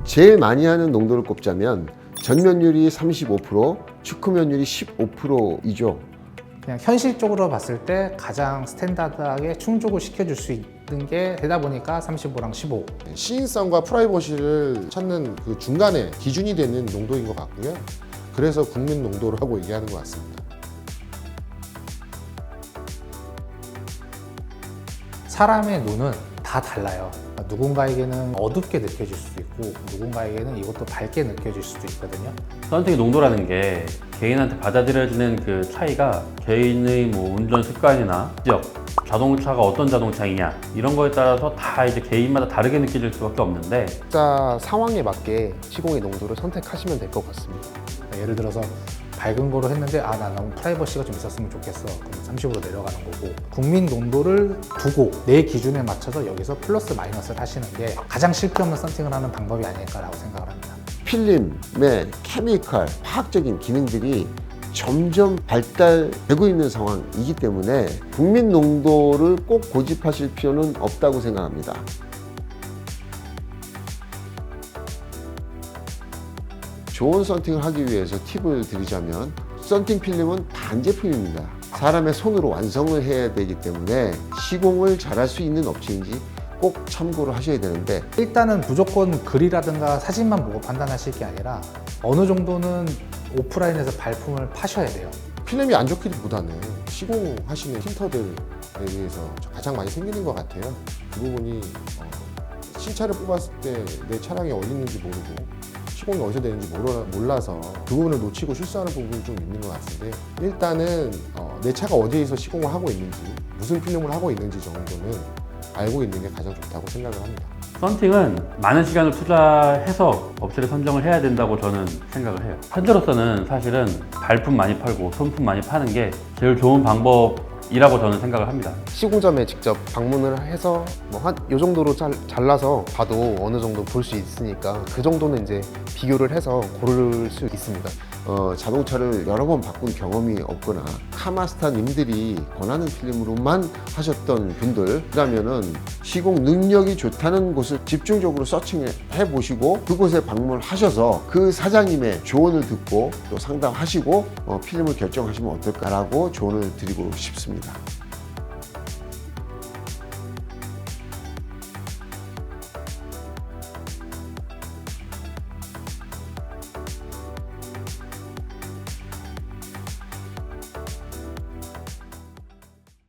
제일 많이 하는 농도를 꼽자면 전면율이 35%, 축후면율이 15%이죠. 그냥 현실적으로 봤을 때 가장 스탠다드하게 충족을 시켜줄 수 있는 게 되다 보니까 35랑 15. 시인성과 프라이버시를 찾는 그 중간에 기준이 되는 농도인 것 같고요. 그래서 국민 농도라고 얘기하는 것 같습니다. 사람의 눈은 다 달라요. 누군가에게는 어둡게 느껴질 수도 있고 누군가에게는 이것도 밝게 느껴질 수도 있거든요. 썬팅의 농도라는 게 개인한테 받아들여지는 그 차이가 개인의 뭐 운전 습관이나 지역, 자동차가 어떤 자동차이냐 이런 거에 따라서 다 이제 개인마다 다르게 느껴질 수밖에 없는데 각자 상황에 맞게 시공의 농도를 선택하시면 될 것 같습니다. 예를 들어서 밝은 거로 했는데 나 너무 프라이버시가 좀 있었으면 좋겠어. 그럼 30으로 내려가는 거고 국민 농도를 두고 내 기준에 맞춰서 여기서 플러스 마이너스를 하시는 게 가장 실패 없는 썬팅을 하는 방법이 아닐까라고 생각을 합니다. 필름의 케미컬, 화학적인 기능들이 점점 발달되고 있는 상황이기 때문에 국민 농도를 꼭 고집하실 필요는 없다고 생각합니다. 좋은 썬팅을 하기 위해서 팁을 드리자면 썬팅 필름은 반제품입니다. 사람의 손으로 완성을 해야 되기 때문에 시공을 잘할 수 있는 업체인지 꼭 참고를 하셔야 되는데 일단은 무조건 글이라든가 사진만 보고 판단하실 게 아니라 어느 정도는 오프라인에서 발품을 파셔야 돼요. 필름이 안 좋기보다는 시공하시는 틴터들에 의해서 가장 많이 생기는 것 같아요. 그 부분이 신차를 뽑았을 때 내 차량이 어디 있는지 모르고 시공이 어디서 되는지 몰라서 그 부분을 놓치고 실수하는 부분이 좀 있는 것 같은데 일단은 내 차가 어디에서 시공을 하고 있는지 무슨 필름을 하고 있는지 정도는 알고 있는 게 가장 좋다고 생각을 합니다. 썬팅은 많은 시간을 투자해서 업체를 선정을 해야 된다고 저는 생각을 해요. 현재로서는 사실은 발품 많이 팔고 손품 많이 파는 게 제일 좋은 방법이라고 저는 생각을 합니다. 시공점에 직접 방문을 해서 뭐 한 요 정도로 잘라서 봐도 어느 정도 볼 수 있으니까 그 정도는 이제 비교를 해서 고를 수 있습니다. 자동차를 여러 번 바꾼 경험이 없거나 카마스타님들이 권하는 필름으로만 하셨던 분들이라면은 시공 능력이 좋다는 곳을 집중적으로 서칭해 보시고 그곳에 방문하셔서 그 사장님의 조언을 듣고 또 상담하시고 필름을 결정하시면 어떨까라고 조언을 드리고 싶습니다.